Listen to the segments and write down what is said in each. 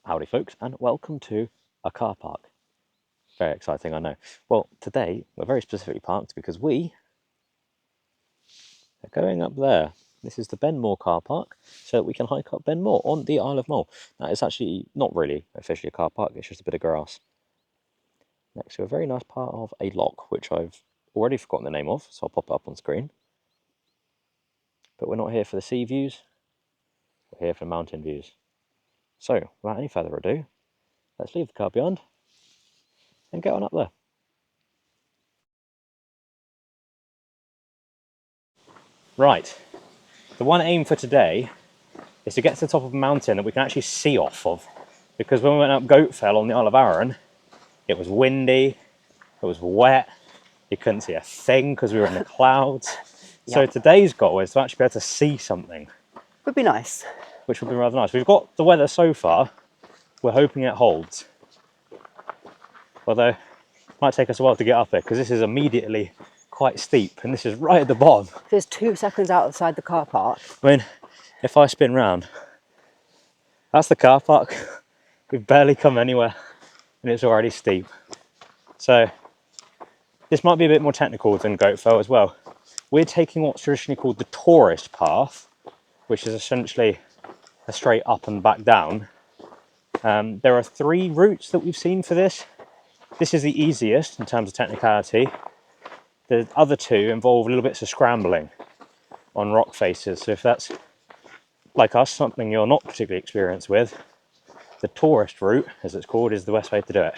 Howdy folks, and welcome to a car park. Very exciting, I know. Well, today we're very specifically parked because we are going up there. This is the Benmore car park, so that we can hike up Benmore on the Isle of Mull. Now, it's actually not really officially a car park, it's just a bit of grass next to a very nice part of a lock, which I've already forgotten the name of, so I'll pop it up on screen. But we're not here for the sea views, we're here for mountain views. So, without any further ado, let's leave the car behind and get on up there. Right, the one aim for today is to get to the top of a mountain that we can actually see off of. Because when we went up Goatfell on the Isle of Arran, it was windy, it was wet, you couldn't see a thing because we were in the clouds. Yep. So today's goal is to actually be able to see something. Would be nice. Which would be rather nice. We've got the weather so far, we're hoping it holds. Although, it might take us a while to get up there because this is immediately quite steep and this is right at the bottom. There's 2 seconds outside the car park. I mean, if I spin round, that's the car park. We've barely come anywhere and it's already steep. So this might be a bit more technical than Goatfell as well. We're taking what's traditionally called the tourist path, which is essentially a straight up and back down. There are 3 routes that we've seen for this. This is the easiest in terms of technicality. The other 2 involve little bits of scrambling on rock faces. So if that's, like us, something you're not particularly experienced with, the tourist route, as it's called, is the best way to do it.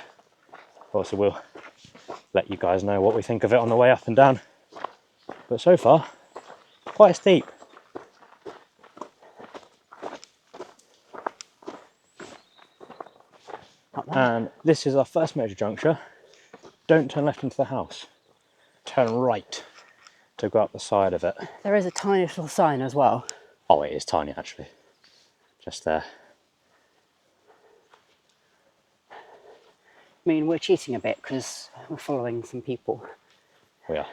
Also, we'll let you guys know what we think of it on the way up and down. But so far, quite steep. And this is our first major juncture. Don't turn left into the house. Turn right to go up the side of it. There is a tiny little sign as well. Oh, it is tiny actually. Just there. I mean, we're cheating a bit because we're following some people. We are.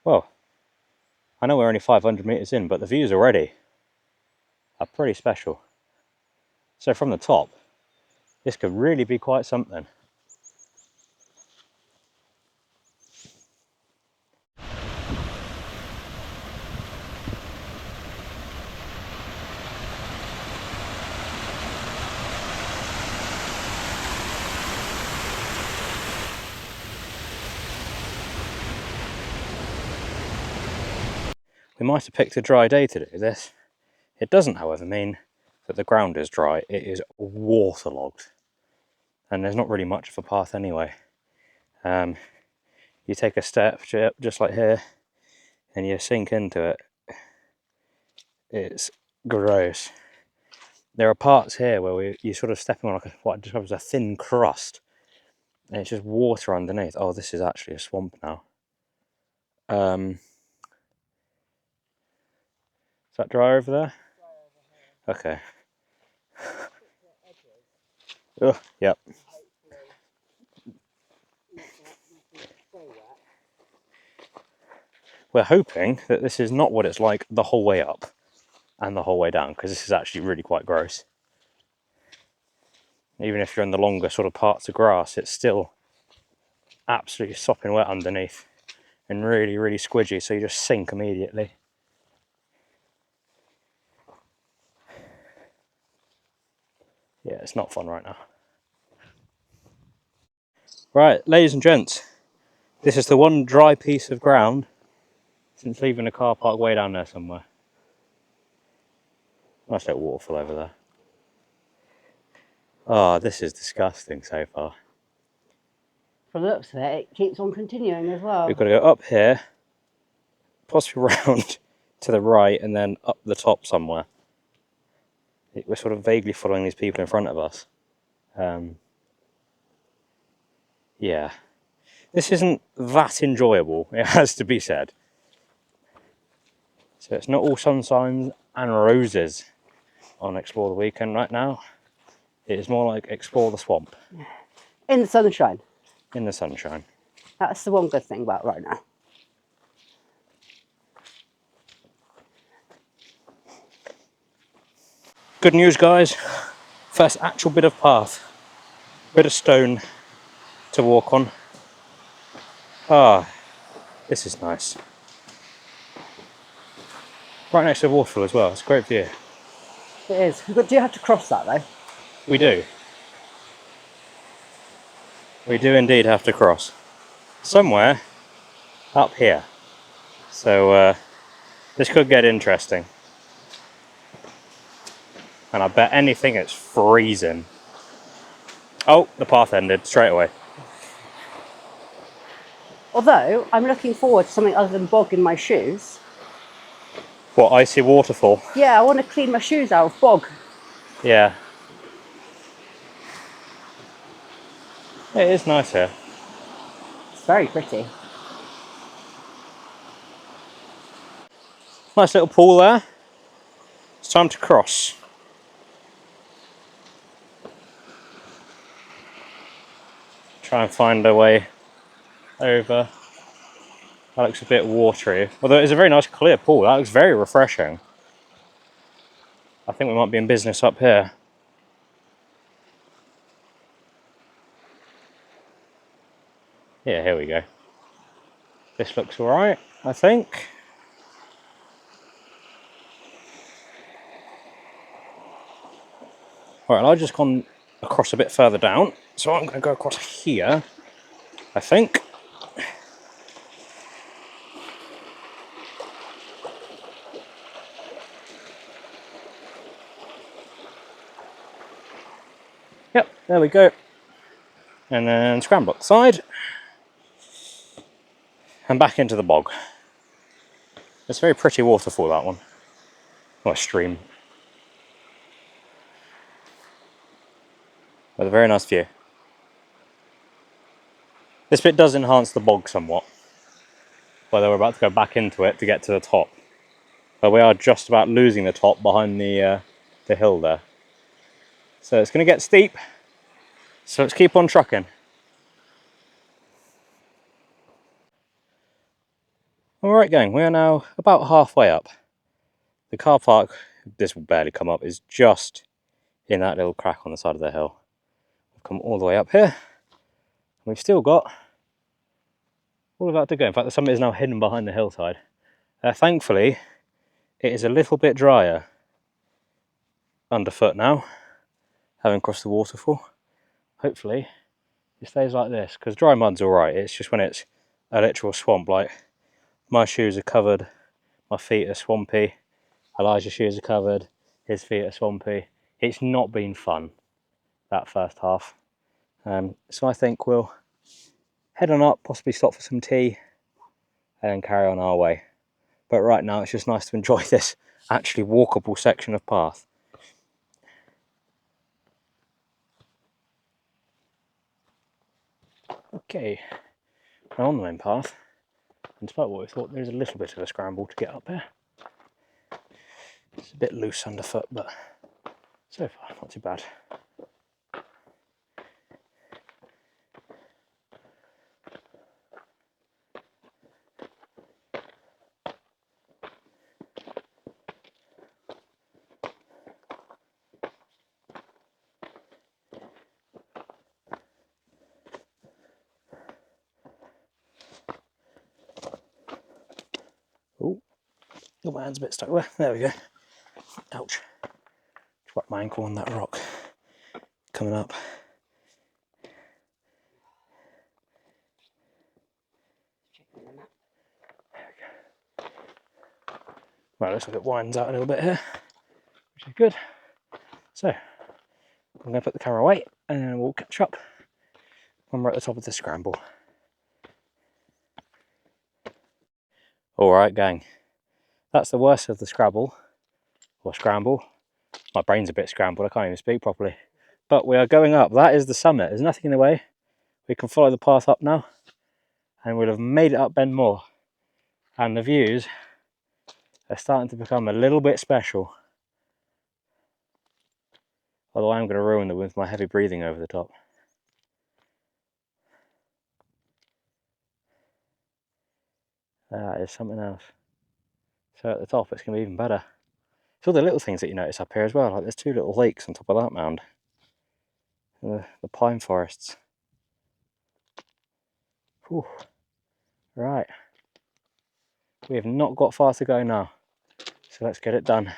Well, I know we're only 500 metres in, but the views already are pretty special. So from the top, this could really be quite something. We might have picked a dry day to do this. It doesn't, however, mean that the ground is dry. It is waterlogged. And there's not really much of a path anyway. You take a step just like here and you sink into it. It's gross. There are parts here where you're sort of stepping on like what I describe as a thin crust and it's just water underneath. Oh, this is actually a swamp now. Is that dry over there? Okay. Oh, yep. We're hoping that this is not what it's like the whole way up and the whole way down, because this is actually really quite gross. Even if you're in the longer sort of parts of grass, it's still absolutely sopping wet underneath and really, really squidgy, so you just sink immediately. Yeah, it's not fun right now. Right, ladies and gents, this is the one dry piece of ground since leaving the car park way down there somewhere. Nice little waterfall over there. Oh, this is disgusting so far. From the looks of it, it keeps on continuing as well. We've got to go up here, possibly round to the right, and then up the top somewhere. We're sort of vaguely following these people in front of us. Yeah. This isn't that enjoyable, it has to be said. So it's not all sunshine and roses on Explore the Weekend right now. It is more like Explore the Swamp. In the sunshine. In the sunshine. That's the one good thing about right now. Good news, guys. First actual bit of path. Bit of stone to walk on. Ah, this is nice. Right next to the waterfall as well. It's a great view. It is. Do you have to cross that though? We do. We do indeed have to cross. Somewhere up here. So this could get interesting. And I bet anything it's freezing. Oh, the path ended straight away. Although I'm looking forward to something other than bog in my shoes. What, icy waterfall? Yeah, I want to clean my shoes out of bog. Yeah. It is nice here. It's very pretty. Nice little pool there. It's time to cross. Try and find a way over. That looks a bit watery. Although it's a very nice clear pool. That looks very refreshing. I think we might be in business up here. Yeah, here we go. This looks alright, I think. Alright, I've just gone across a bit further down. So I'm going to go across here, I think. Yep, there we go. And then scramble up the side. And back into the bog. It's a very pretty waterfall, that one. Or a stream. With a very nice view. This bit does enhance the bog somewhat. Whether we're about to go back into it to get to the top. But we are just about losing the top behind the hill there. So it's going to get steep. So let's keep on trucking. Alright gang, we are now about halfway up. The car park, this will barely come up, is just in that little crack on the side of the hill. We've come all the way up here. We've still got all of that to go. In fact, the summit is now hidden behind the hillside. Thankfully, it is a little bit drier underfoot now, having crossed the waterfall. Hopefully, it stays like this, because dry mud's alright. It's just when it's a literal swamp, like my shoes are covered, my feet are swampy, Elijah's shoes are covered, his feet are swampy. It's not been fun, that first half. So I think we'll head on up, possibly stop for some tea, and then carry on our way. But right now it's just nice to enjoy this actually walkable section of path. Okay, now on the main path, and despite what we thought, there's a little bit of a scramble to get up here. It's a bit loose underfoot, but so far not too bad. Oh, my hand's a bit stuck there. There we go. Ouch. Just whacked my ankle on that rock. Coming up. Right, looks like it winds out a little bit here, which is good. So, I'm going to put the camera away and then we'll catch up when we're at the top of the scramble. Alright gang, that's the worst of the scramble. My brain's a bit scrambled, I can't even speak properly. But we are going up, that is the summit, there's nothing in the way. We can follow the path up now and we'll have made it up Ben More. And the views are starting to become a little bit special. Although I'm going to ruin them with my heavy breathing over the top. That is something else. So at the top it's going to be even better. It's all the little things that you notice up here as well. Like there's 2 little lakes on top of that mound. The pine forests. Whew. Right. We have not got far to go now. So let's get it done.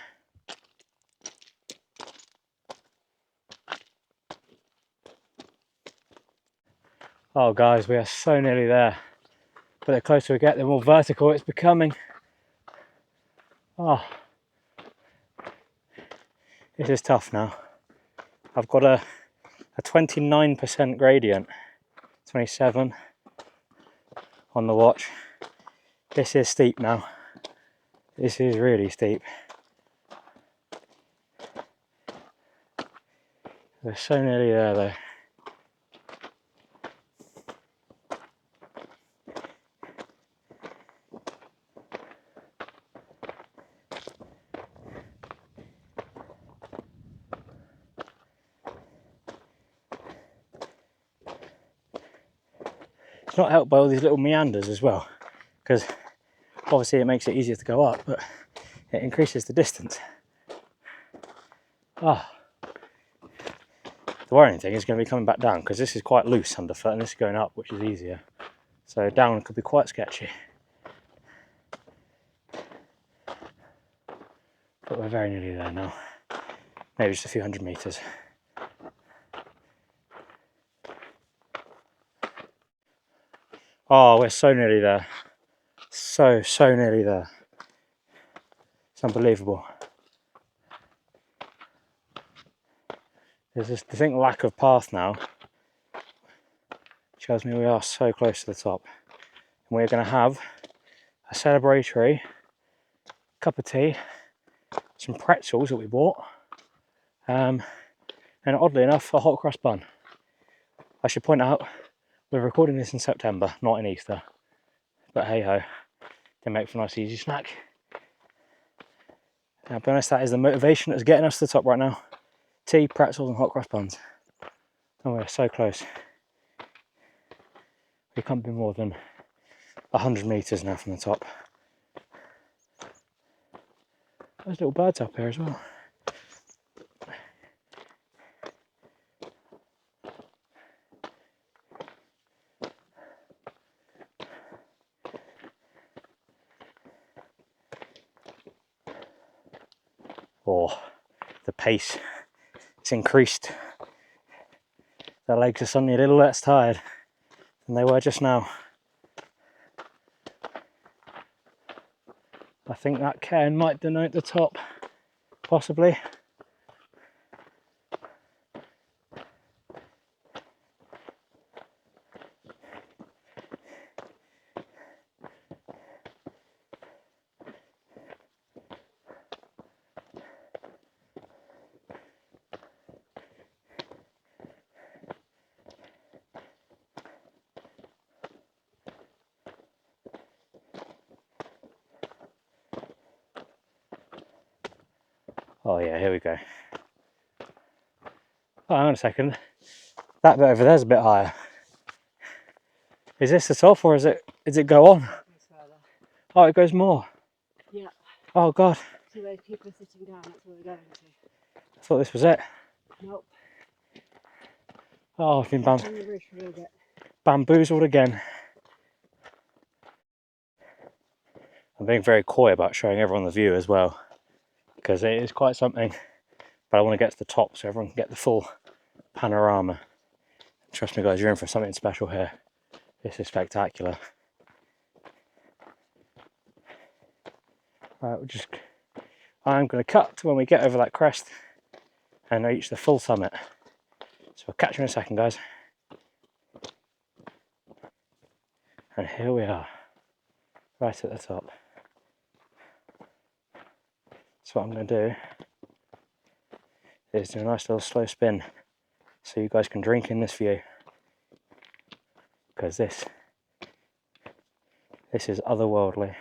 Oh guys, we are so nearly there. But the closer we get, the more vertical it's becoming. Oh, this is tough now. I've got a 29% gradient, 27 on the watch. This is steep now. This is really steep. We're so nearly there though. It's not helped by all these little meanders as well, because obviously it makes it easier to go up, but it increases the distance. Ah, the worrying thing is going to be coming back down, because this is quite loose underfoot and this is going up, which is easier. So down could be quite sketchy. But we're very nearly there now. Maybe just a few 100 meters. Oh, we're so nearly there. So nearly there. It's unbelievable. There's this distinct lack of path now. Shows me we are so close to the top. And we're going to have a celebratory cup of tea, some pretzels that we bought, and oddly enough, a hot cross bun. I should point out, we're recording this in September, not in Easter. But hey ho, they make for a nice easy snack. I'll be honest, that is the motivation that's getting us to the top right now. Tea, pretzels and hot cross buns. And we're so close. We can't be more than 100 meters now from the top. There's little birds up here as well. Oh, the pace, it's increased. The legs are suddenly a little less tired than they were just now. I think that cairn might denote the top, possibly. Oh yeah, here we go. Oh, hang on a second. That bit over there's a bit higher. Is this the top or is it go on? Oh, it goes more. Yeah. Oh god. So where people are sitting down, that's where we're going to. I thought this was it. Nope. Oh, I've been We'll get. bamboozled again. I'm being very coy about showing everyone the view as well, because it is quite something. But I want to get to the top so everyone can get the full panorama. Trust me guys, you're in for something special here. This is spectacular. Right, I'm going to cut to when we get over that crest and reach the full summit. So I'll catch you in a second guys. And here we are, right at the top. So what I'm going to do is do a nice little slow spin so you guys can drink in this view, because this is otherworldly.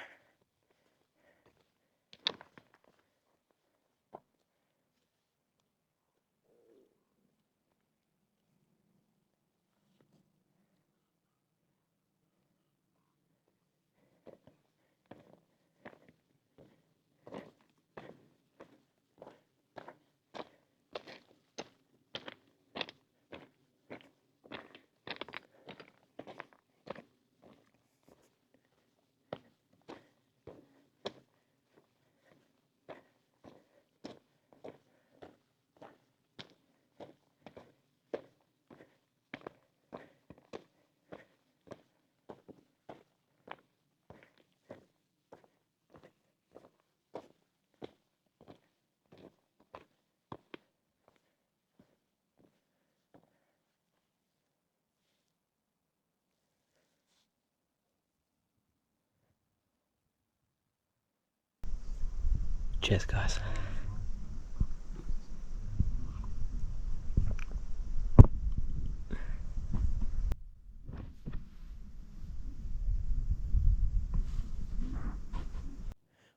Cheers, guys.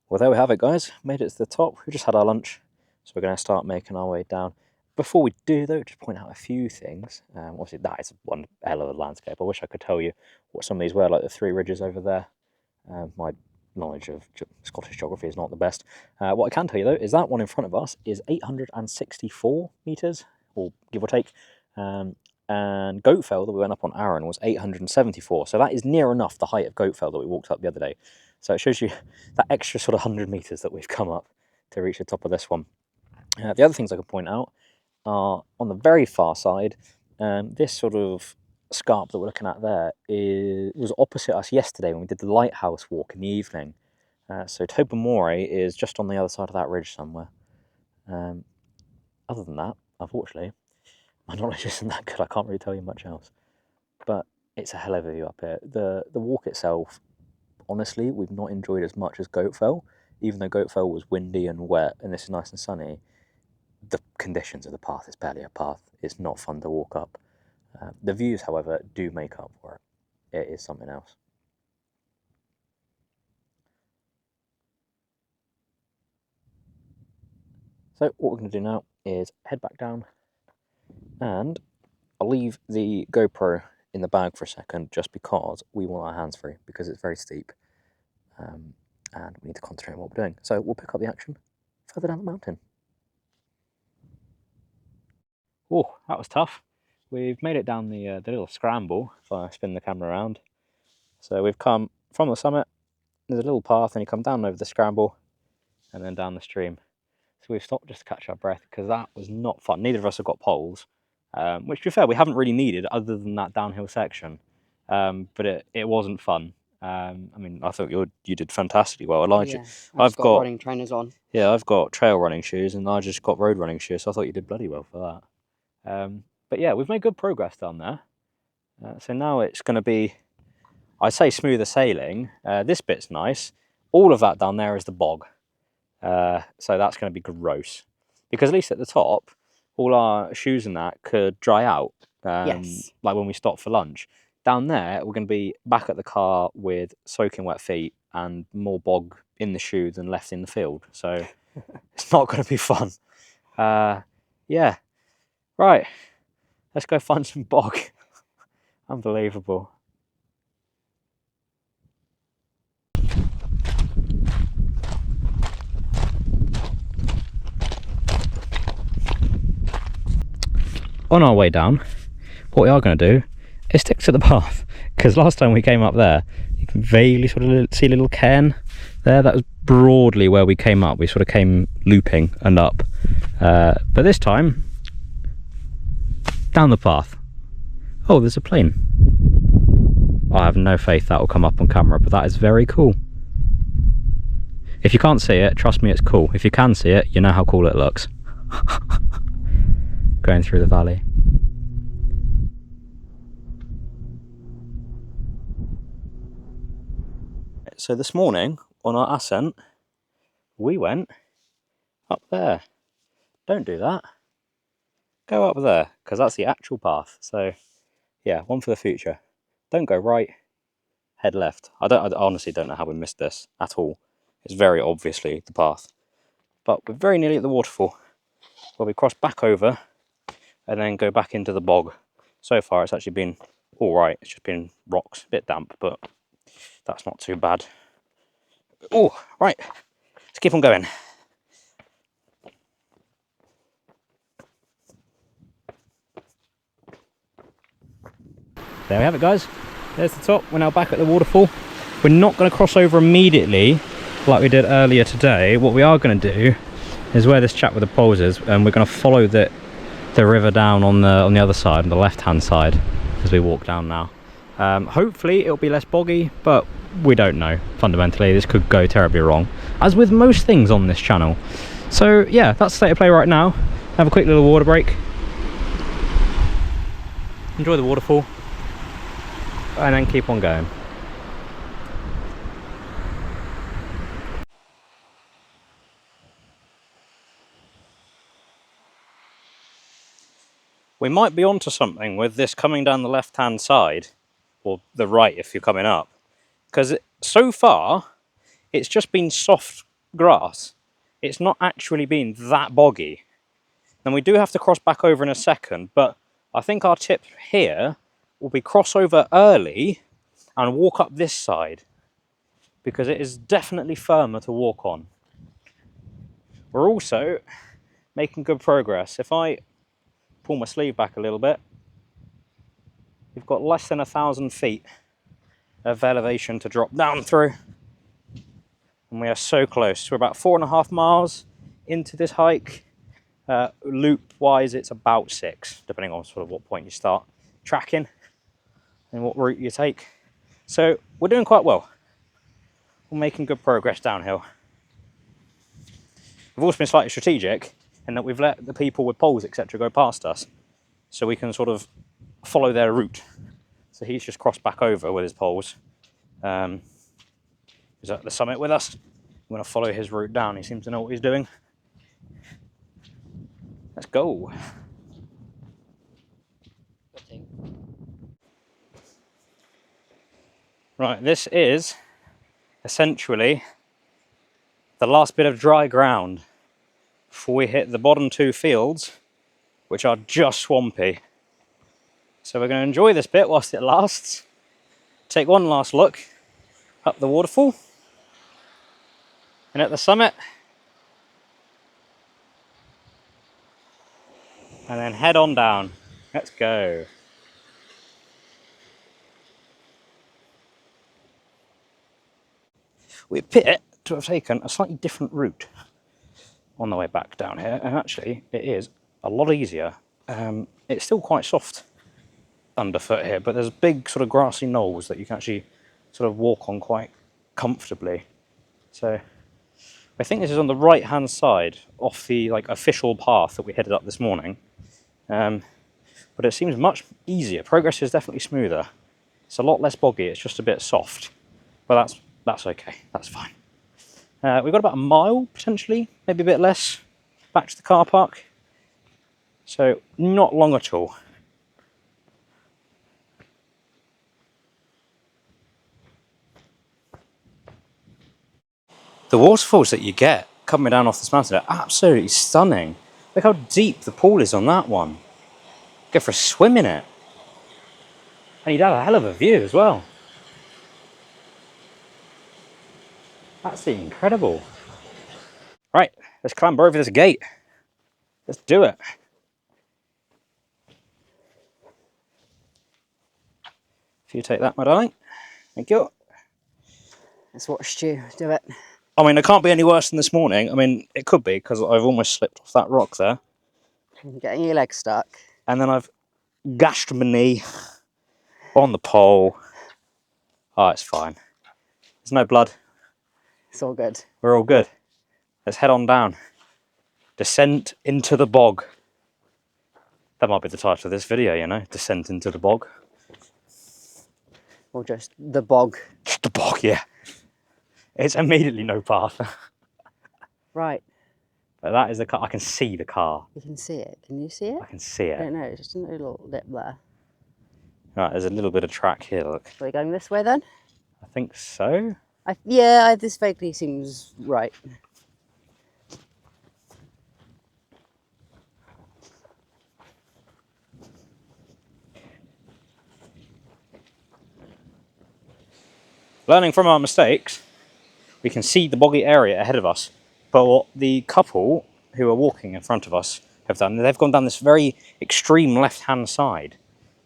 Well, there we have it, guys. Made it to the top. We just had our lunch, so we're going to start making our way down. Before we do, though, just point out a few things. Obviously, that is one hell of a landscape. I wish I could tell you what some of these were, like the three ridges over there. My knowledge of Scottish geography is not the best. What I can tell you, though, is that one in front of us is 864 metres, or give or take. And Goatfell that we went up on Arran was 874. So that is near enough the height of Goatfell that we walked up the other day. So it shows you that extra sort of 100 metres that we've come up to reach the top of this one. The other things I can point out are on the very far side, this sort of scarp that we're looking at there was opposite us yesterday when we did the lighthouse walk in the evening. So Tobermory is just on the other side of that ridge somewhere. Other than that, unfortunately, my knowledge isn't that good. I can't really tell you much else. But it's a hell of a view up here. The walk itself, honestly, we've not enjoyed as much as Goatfell. Even though Goatfell was windy and wet and this is nice and sunny, the conditions of the path is barely a path. It's not fun to walk up. The views, however, do make up for it. It is something else. So what we're going to do now is head back down, and I'll leave the GoPro in the bag for a second just because we want our hands free, because it's very steep and we need to concentrate on what we're doing. So we'll pick up the action further down the mountain. Oh, that was tough. We've made it down the little scramble, if I spin the camera around. So we've come from the summit, there's a little path, and you come down over the scramble and then down the stream. So we've stopped just to catch our breath because that was not fun. Neither of us have got poles, which, to be fair, we haven't really needed other than that downhill section. But it wasn't fun. I mean, I thought you did fantastically well, Elijah. Yeah, I've got running trainers on. Yeah, I've got trail running shoes, and I just got road running shoes. So I thought you did bloody well for that. But yeah, we've made good progress down there. So now it's going to be, I say, smoother sailing. This bit's nice. All of that down there is the bog. So that's going to be gross, because at least at the top, all our shoes and that could dry out. Yes. Like when we stop for lunch. Down there, we're going to be back at the car with soaking wet feet and more bog in the shoe than left in the field. So it's not going to be fun. Yeah. Right. Let's go find some bog. Unbelievable. On our way down, what we are going to do is stick to the path, because last time we came up there, you can vaguely sort of see a little cairn there. That was broadly where we came up. We sort of came looping and up, but this time down the path. Oh, there's a plane. I have no faith that will come up on camera, but that is very cool. If you can't see it, trust me, it's cool. If you can see it, you know how cool it looks. Going through the valley. So this morning on our ascent, we went up there. Don't do that. Go up there, because that's the actual path. So yeah, one for the future. Don't go right, head left. I honestly don't know how we missed this at all. It's very obviously the path. But we're very nearly at the waterfall, where we cross back over and then go back into the bog. So far it's actually been all right. It's just been rocks, a bit damp, but that's not too bad. Oh, right, let's keep on going. There we have it, guys. There's the top. We're now back at the waterfall. We're not going to cross over immediately like we did earlier today. What we are going to do is where this chap with the poles is, and we're going to follow the river down on the other side, on the left hand side, as we walk down now. Hopefully it'll be less boggy, but we don't know. Fundamentally, this could go terribly wrong, as with most things on this channel. So yeah, that's the state of play right now. Have a quick little water break, enjoy the waterfall, and then keep on going. we might be onto something with this coming down the left-hand side, or the right if you're coming up, because so far it's just been soft grass. It's not actually been that boggy. And we do have to cross back over in a second, but I think our tip here will be cross over early and walk up this side, because it is definitely firmer to walk on. We're also making good progress. If I pull my sleeve back a little bit, we've got less than 1,000 feet of elevation to drop down through, and we are so close. We're about 4.5 miles into this hike. Loop wise it's about 6, depending on sort of what point you start tracking and what route you take. So we're doing quite well. We're making good progress downhill. We've also been slightly strategic in that we've let the people with poles etc go past us, so we can sort of follow their route. So he's just crossed back over with his poles. He's at the summit with us. I'm going to follow his route down. He seems to know what he's doing. Let's go. Right, this is essentially the last bit of dry ground before we hit the bottom 2 fields, which are just swampy. So we're going to enjoy this bit whilst it lasts. Take one last look up the waterfall. And at the summit. And then head on down. Let's go. We appear to have taken a slightly different route on the way back down here, and actually it is a lot easier. It's still quite soft underfoot here, but there's big sort of grassy knolls that you can actually sort of walk on quite comfortably. So I think this is on the right hand side off the official path that we headed up this morning. But it seems much easier. Progress is definitely smoother. It's a lot less boggy, it's just a bit soft. But that's okay, that's fine. We've got about a mile, potentially, maybe a bit less, back to the car park. So, not long at all. The waterfalls that you get coming down off this mountain are absolutely stunning. Look how deep the pool is on that one. Go for a swim in it. And you'd have a hell of a view as well. Absolutely incredible. Right, let's clamber over this gate. Let's do it. If you take that, my darling. Thank you. Let's watch you do it. I mean, it can't be any worse than this morning. I mean, it could be, because I've almost slipped off that rock there. Getting your leg stuck. And then I've gashed my knee on the pole. Oh, it's fine. There's no blood. It's all good. We're all good. Let's head on down. Descent into the bog. That might be the title of this video, you know, Descent into the bog. Or just the bog. Just the bog, yeah. It's immediately no path. Right. But that is the car. I can see the car. You can see it. Can you see it? I can see I it. don't know, it's just a little lip there. Right, there's a little bit of track here, look. Are we going this way then? I think so. This vaguely seems right. Learning from our mistakes, we can see the boggy area ahead of us. But what the couple who are walking in front of us have done, they've gone down this very extreme left-hand side.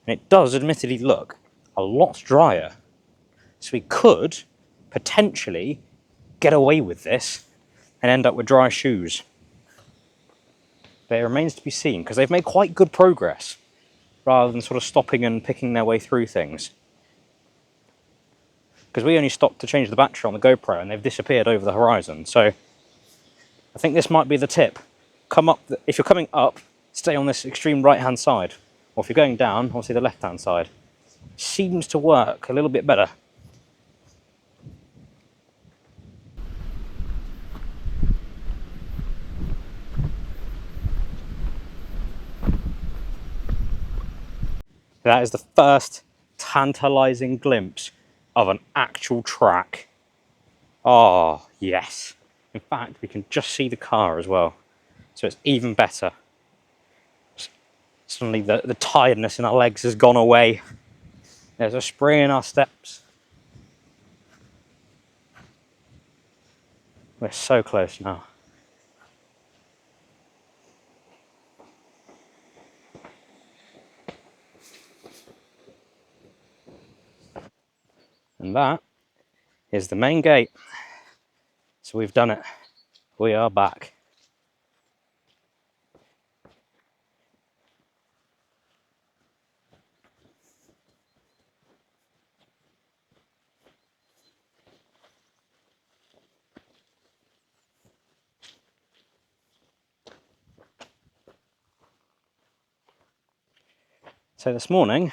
And it does admittedly look a lot drier. So we could potentially get away with this and end up with dry shoes. But it remains to be seen, because they've made quite good progress, rather than sort of stopping and picking their way through things. Because we only stopped to change the battery on the GoPro and they've disappeared over the horizon. So I think this might be the tip. Come up, if you're coming up, stay on this extreme right-hand side. Or if you're going down, obviously the left-hand side. Seems to work a little bit better. That is the first tantalising glimpse of an actual track. Oh, yes. In fact, we can just see the car as well. So it's even better. Suddenly the tiredness in our legs has gone away. There's a spring in our steps. We're so close now. And that is the main gate. So we've done it. We are back. So this morning,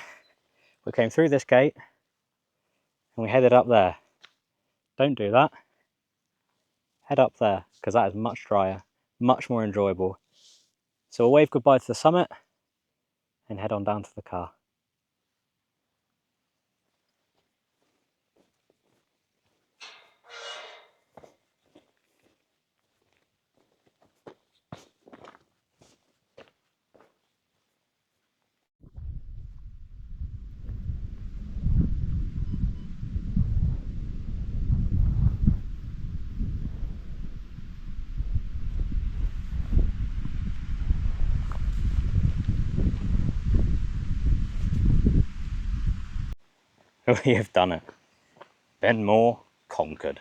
we came through this gate and we headed up there. Don't do that. Head up there, because that is much drier, much more enjoyable. So we'll wave goodbye to the summit and head on down to the car. We have done it. Benmore conquered.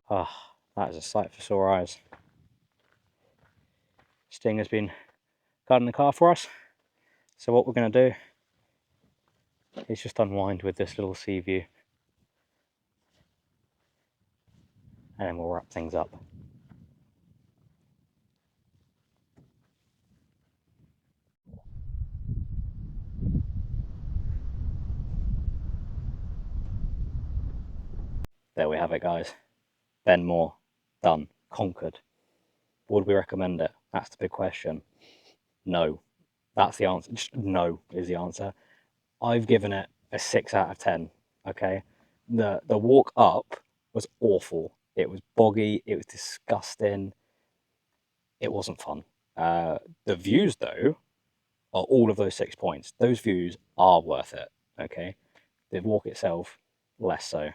Ah, that is a sight for sore eyes. Sting has been guarding the car for us. So what we're going to do is just unwind with this little sea view. And then we'll wrap things up. There we have it, guys. Benmore, done, conquered. Would we recommend it? That's the big question. No. That's the answer. Just no is the answer. I've given it a 6 out of 10. Okay. The walk up was awful. It was boggy. It was disgusting. It wasn't fun. The views, though, are all of those 6 points. Those views are worth it. Okay. The walk itself, less so.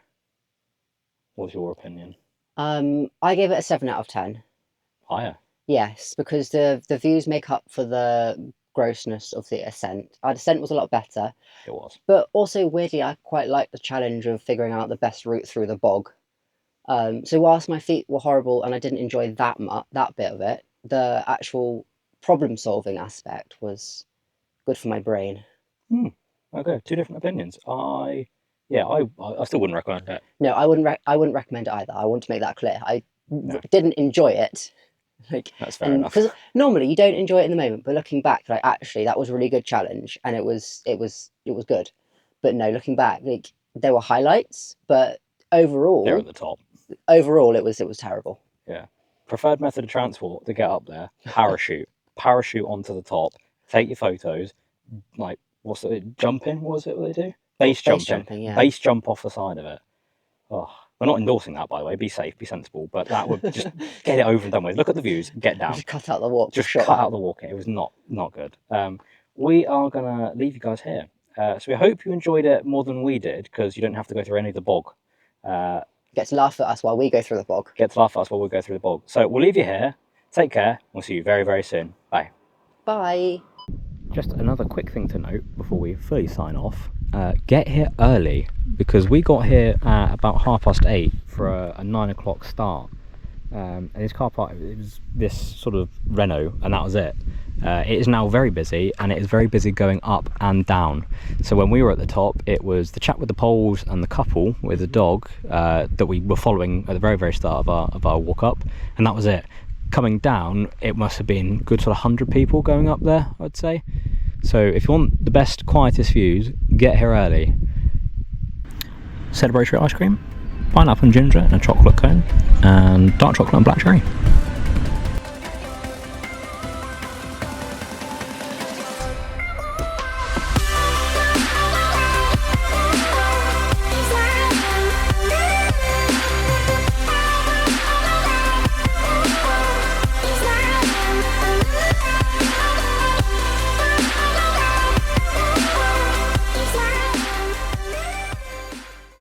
What's your opinion? I gave it a 7 out of 10. Higher. Yes, because the views make up for the grossness of the ascent. Our descent was a lot better. It was. But also, weirdly, I quite liked the challenge of figuring out the best route through the bog. So whilst my feet were horrible and I didn't enjoy that bit of it, the actual problem-solving aspect was good for my brain. Okay, 2 different opinions. I still wouldn't recommend it. No, I wouldn't recommend it either. I want to make that clear. I didn't enjoy it. That's fair enough. Because normally you don't enjoy it in the moment, but looking back, actually that was a really good challenge and it was good. But no, looking back, there were highlights, but overall they're at the top. Overall, it was terrible. Yeah. Preferred method of transport to get up there: parachute. Parachute onto the top. Take your photos. Like, what's it? Jumping? What was it? What they do? Base jumping. Yeah. Base jump off the side of it. Oh, we're not endorsing that, by the way. Be safe, be sensible. But that would just get it over and done with. Look at the views. Get down. Just cut out the walk. Just cut out the walking. It was not good. We are gonna leave you guys here. So we hope you enjoyed it more than we did, because you don't have to go through any of the bog. Get to laugh at us while we go through the bog. So we'll leave you here. Take care. We'll see you very, very soon. Bye. Bye. Just another quick thing to note before we fully sign off. Get here early, because we got here at about 8:30 for a 9 o'clock start. And this car park, it was this sort of Renault, and that was it. It is now very busy, and it is very busy going up and down. So when we were at the top, it was the chap with the poles and the couple with the dog that we were following at the very, very start of our walk up, and that was it. Coming down, it must have been good sort of 100 people going up there, I'd say. So if you want the best, quietest views, get here early. Celebratory ice cream, pineapple and ginger and a chocolate cone, and dark chocolate and black cherry.